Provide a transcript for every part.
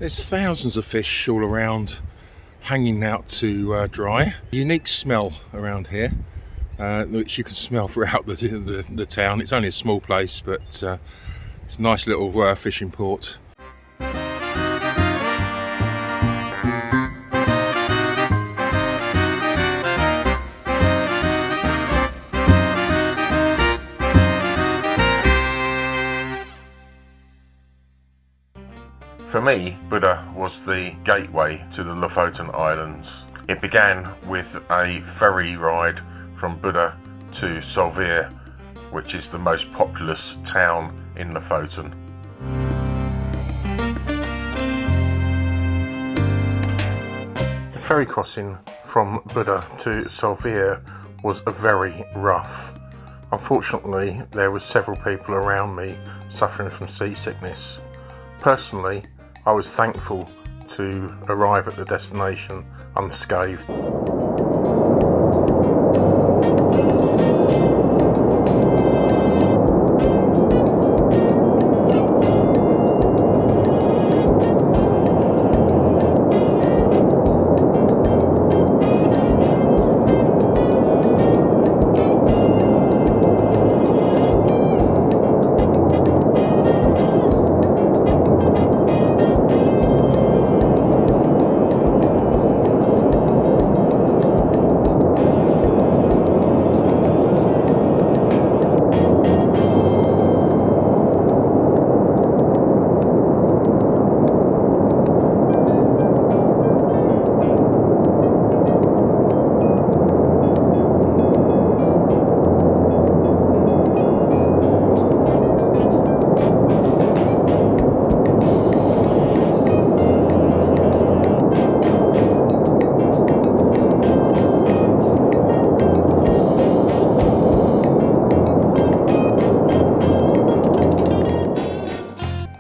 There's thousands of fish all around, hanging out to dry. Unique smell around here, which you can smell throughout the town. It's only a small place, but it's a nice little fishing port. For me, Buda was the gateway to the Lofoten Islands. It began with a ferry ride from Buda to Svolvaer, which is the most populous town in Lofoten. The ferry crossing from Buda to Svolvaer was very rough. Unfortunately, there were several people around me suffering from seasickness. Personally, I was thankful to arrive at the destination unscathed.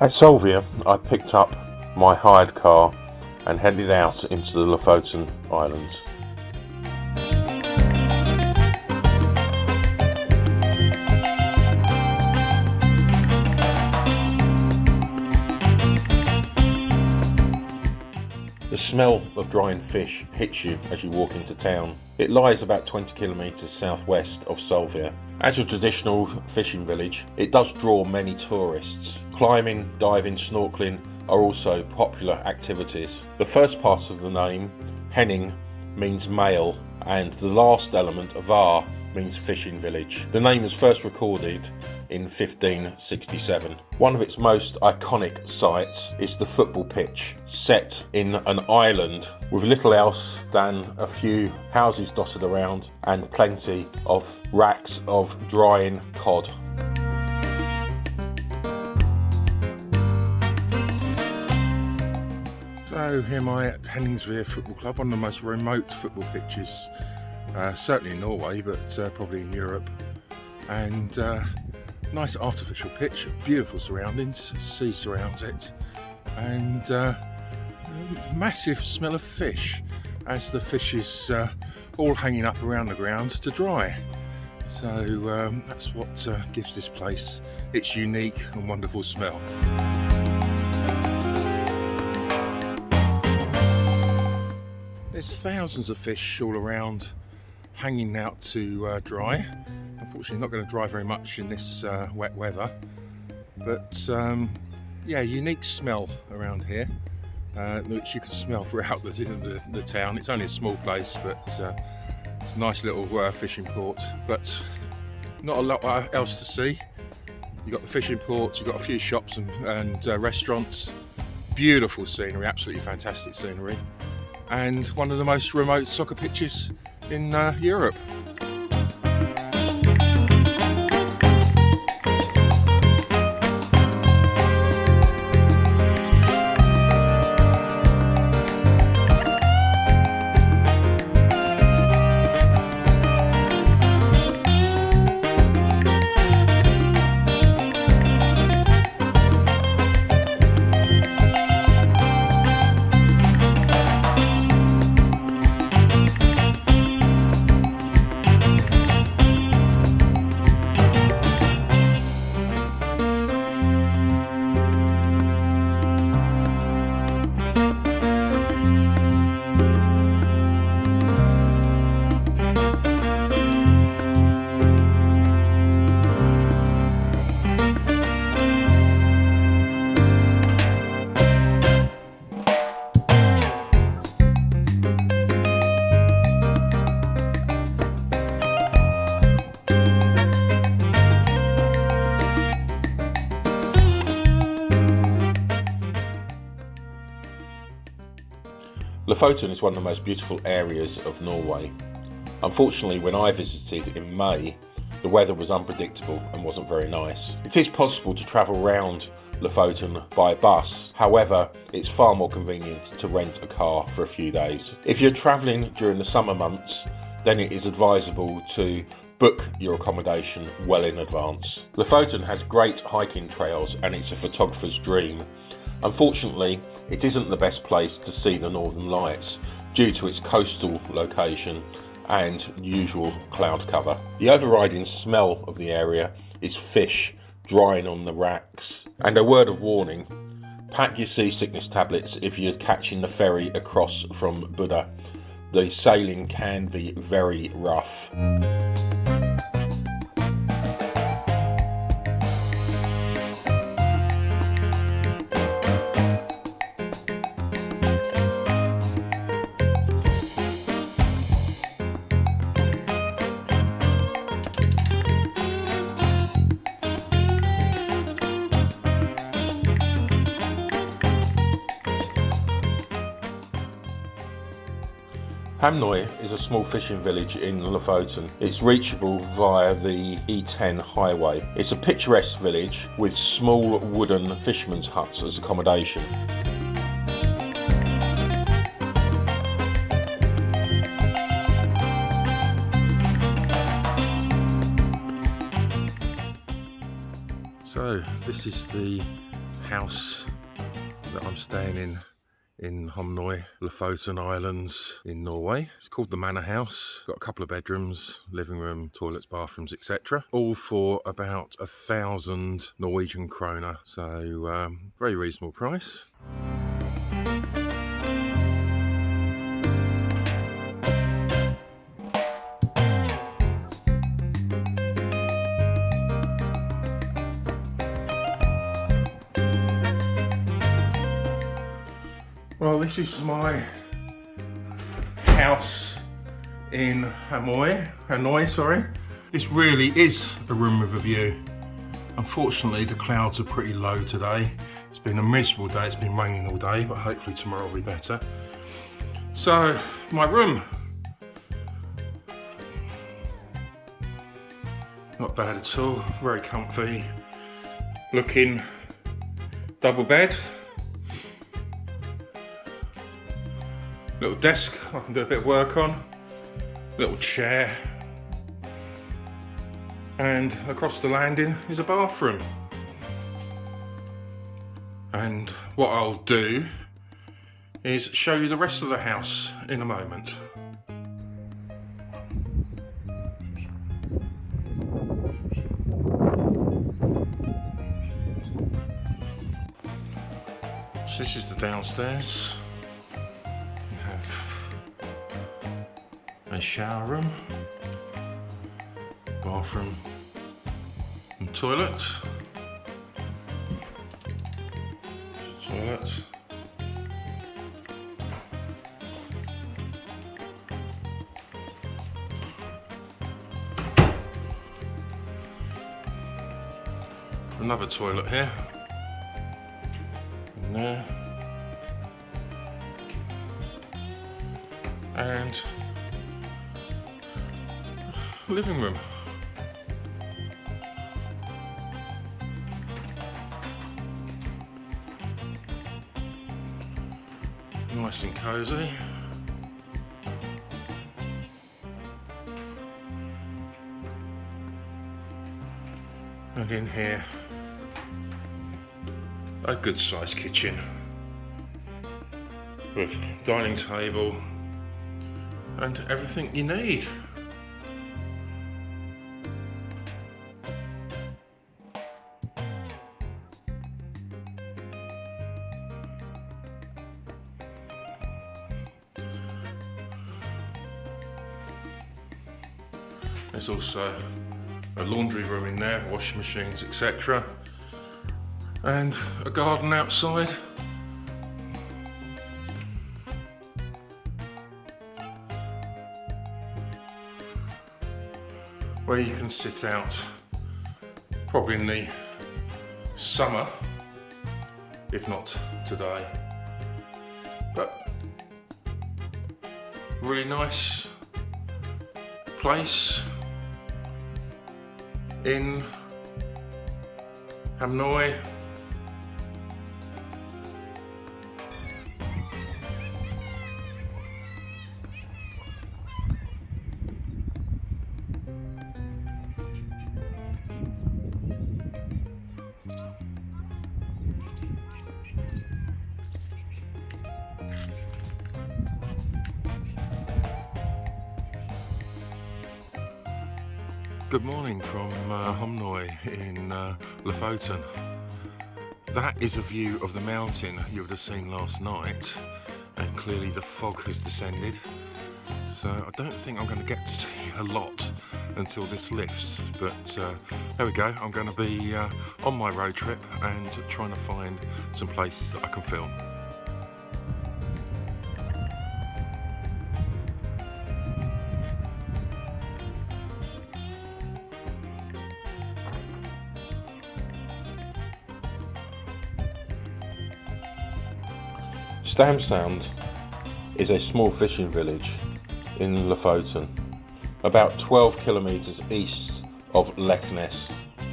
At Svolvaer, I picked up my hired car and headed out into the Lofoten Islands. The smell of drying fish hits you as you walk into town. It lies about 20 kilometres southwest of Svolvaer. As a traditional fishing village, it does draw many tourists. Climbing, diving, snorkeling are also popular activities. The first part of the name, Henning, means male, and the last element, var, means fishing village. The name was first recorded in 1567. One of its most iconic sites is the football pitch, set in an island with little else than a few houses dotted around and plenty of racks of drying cod. So here am I at Henningsvær Football Club, one of the most remote football pitches, certainly in Norway, but probably in Europe. And nice artificial pitch, beautiful surroundings, sea surrounds it, and massive smell of fish, as the fish is all hanging up around the ground to dry. So that's what gives this place its unique and wonderful smell. There's thousands of fish all around, hanging out to dry. Unfortunately, not going to dry very much in this wet weather, but yeah, unique smell around here, which you can smell throughout the town. It's only a small place, but it's a nice little fishing port, but not a lot else to see. You've got the fishing port, you've got a few shops and restaurants, beautiful scenery, absolutely fantastic scenery, and one of the most remote soccer pitches in Europe. Lofoten is one of the most beautiful areas of Norway. Unfortunately, when I visited in May, the weather was unpredictable and wasn't very nice. It is possible to travel around Lofoten by bus, however, it's far more convenient to rent a car for a few days. If you're travelling during the summer months, then it is advisable to book your accommodation well in advance. Lofoten has great hiking trails and it's a photographer's dream. Unfortunately, it isn't the best place to see the Northern Lights due to its coastal location and usual cloud cover. The overriding smell of the area is fish drying on the racks. And a word of warning, pack your seasickness tablets if you're catching the ferry across from Buda. The sailing can be very rough. Hamnøy is a small fishing village in Lofoten. It's reachable via the E10 highway. It's a picturesque village with small wooden fishermen's huts as accommodation. So this is the house that I'm staying in Hamnøy, Lofoten Islands in Norway. It's called the Manor House. Got a couple of bedrooms, living room, toilets, bathrooms, etc. All for about 1,000 Norwegian kroner. So very reasonable price. Well, this is my house in Hanoi, sorry. This really is a room with a view. Unfortunately, the clouds are pretty low today. It's been a miserable day, it's been raining all day, but hopefully tomorrow will be better. So, my room. Not bad at all, very comfy. Looking double bed. Little desk I can do a bit of work on, little chair, and across the landing is a bathroom. And what I'll do is show you the rest of the house in a moment. So this is the downstairs. A shower room, bathroom and toilet. Another toilet here. In there. And living room. Nice and cosy. And in here, a good sized kitchen with dining table and everything you need. There's also a laundry room in there, washing machines, etc. And a garden outside. Where you can sit out, probably in the summer, if not today. But Really nice place in Hamnøy. Good morning from Hamnøy in Lofoten. That is a view of the mountain you would have seen last night, and clearly the fog has descended, so I don't think I'm going to get to see a lot until this lifts, but there we go. I'm going to be on my road trip and trying to find some places that I can film. Stamsound is a small fishing village in Lofoten, about 12 kilometres east of Leknes.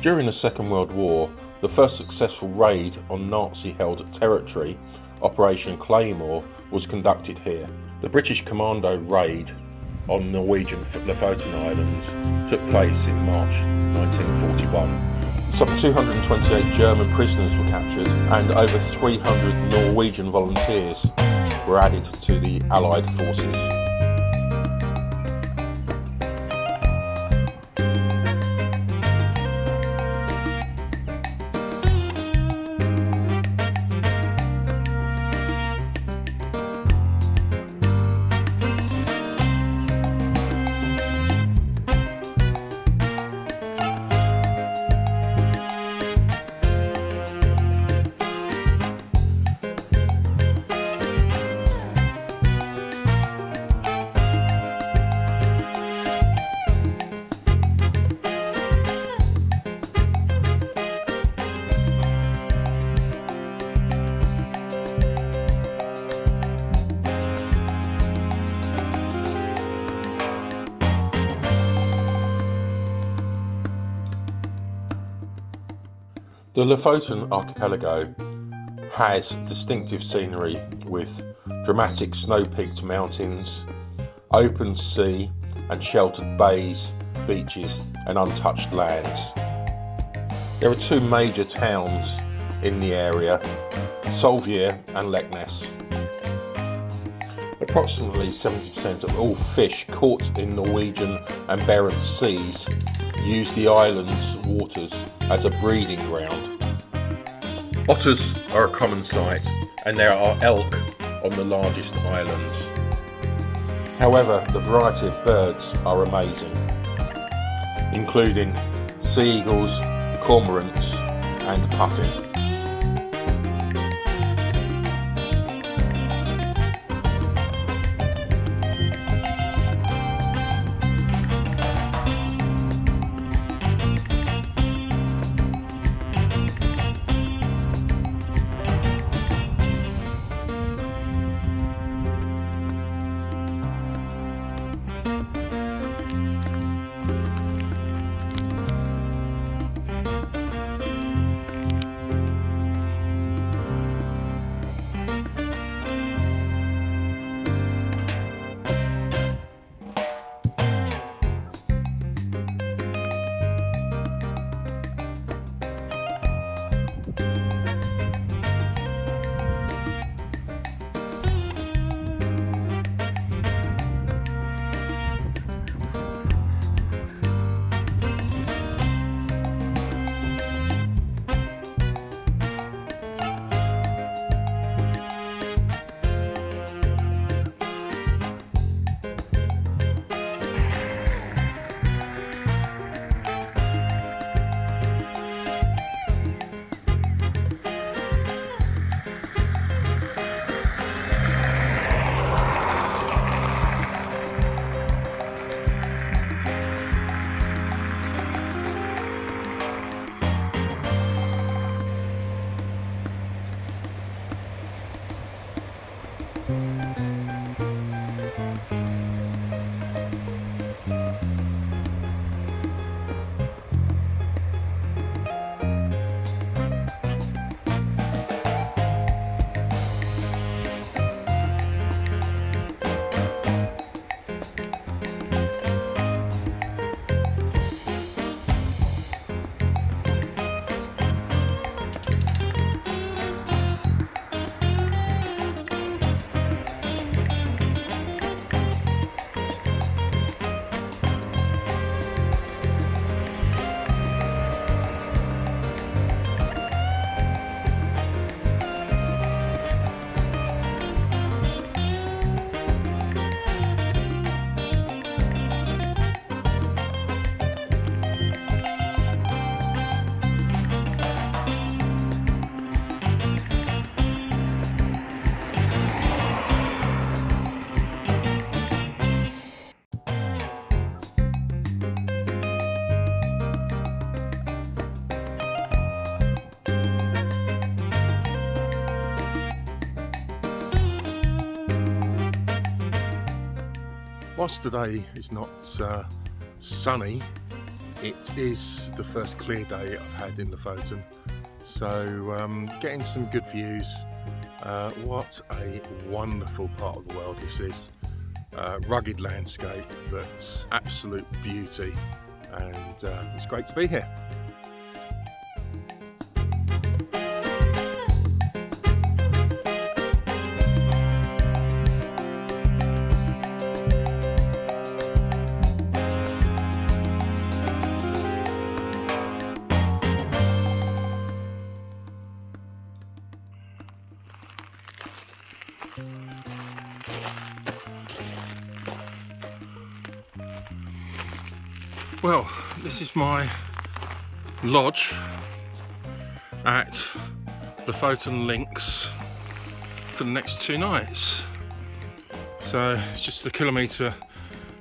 During the Second World War, the first successful raid on Nazi-held territory, Operation Claymore, was conducted here. The British Commando raid on Norwegian Lofoten Islands took place in March 1941. Some 228 German prisoners were captured and over 300 Norwegian volunteers were added to the Allied forces. The Lofoten Archipelago has distinctive scenery with dramatic snow-peaked mountains, open sea and sheltered bays, beaches and untouched lands. There are two major towns in the area, Svolvaer and Leknes. Approximately 70% of all fish caught in Norwegian and Barents Seas use the island's waters as a breeding ground. Otters are a common sight, and there are elk on the largest islands. However, the variety of birds are amazing, including sea eagles, cormorants and puffin. Whilst today is not sunny, it is the first clear day I've had in Lofoten, so getting some good views. What a wonderful part of the world this is. Rugged landscape, but absolute beauty, and it's great to be here. Well, this is my lodge at Lofoten Links for the next 2 nights. So it's just a kilometre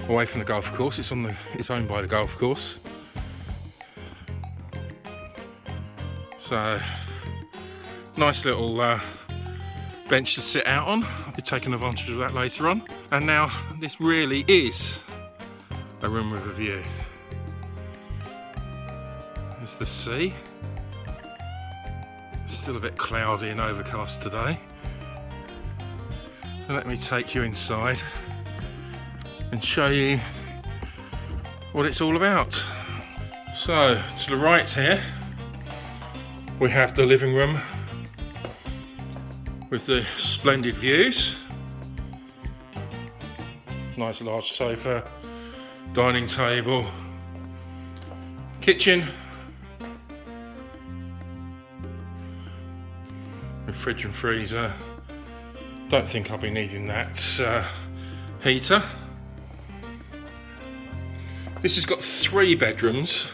away from the golf course. It's owned by the golf course. So nice little bench to sit out on. I'll be taking advantage of that later on. And now this really is a room with a view. There's the sea. Still a bit cloudy and overcast today. So let me take you inside and show you what it's all about. So to the right here we have the living room with the splendid views. Nice large sofa, dining table, kitchen, with fridge and freezer. Don't think I'll be needing that heater. This has got 3 bedrooms.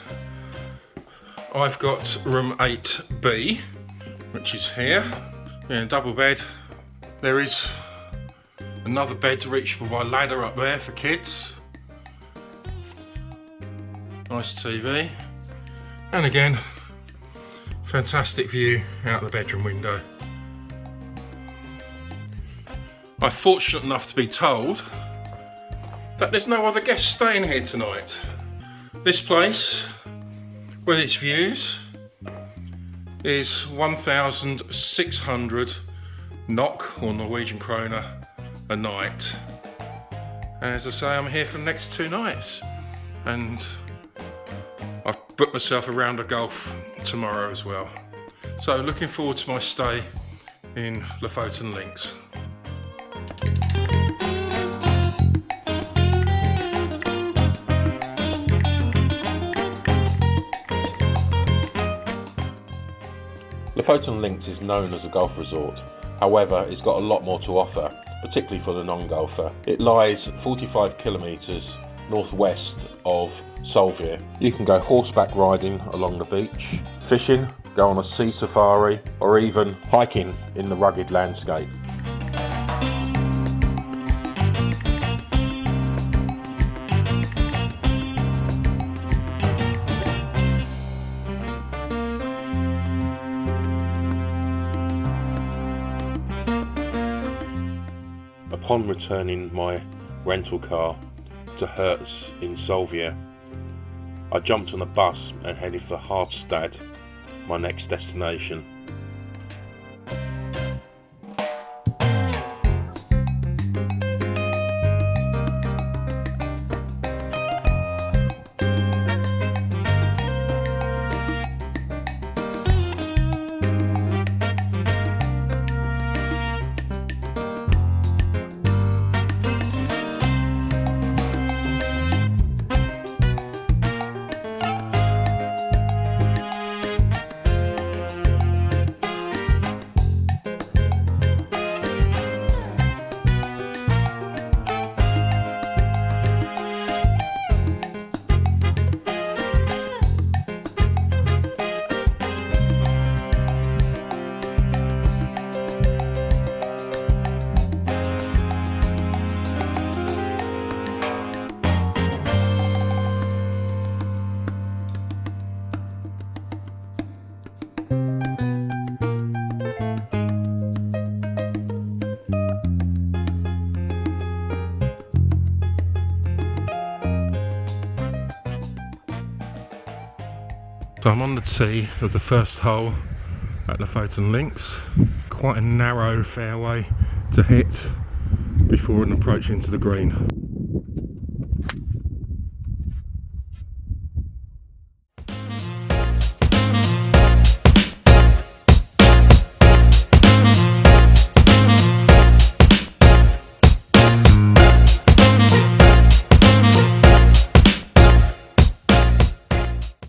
I've got room 8B, which is here. Yeah, double bed. There is another bed reachable by ladder up there for kids. Nice TV. And again, fantastic view out the bedroom window. I'm fortunate enough to be told that there's no other guests staying here tonight. This place, with its views, is 1,600 NOK, or Norwegian kroner, a night. And as I say, I'm here for the next 2 nights. And I've booked myself a round of golf tomorrow as well. So looking forward to my stay in Lofoten Links. Lofoten Links is known as a golf resort. However, it's got a lot more to offer, particularly for the non-golfer. It lies 45 kilometres northwest of Svolvaer. You can go horseback riding along the beach, fishing, go on a sea safari, or even hiking in the rugged landscape. Upon returning my rental car to Hertz in Svolvaer, I jumped on a bus and headed for Harstad, my next destination. So I'm on the tee of the first hole at Lofoten Links. Quite a narrow fairway to hit before an approach into the green.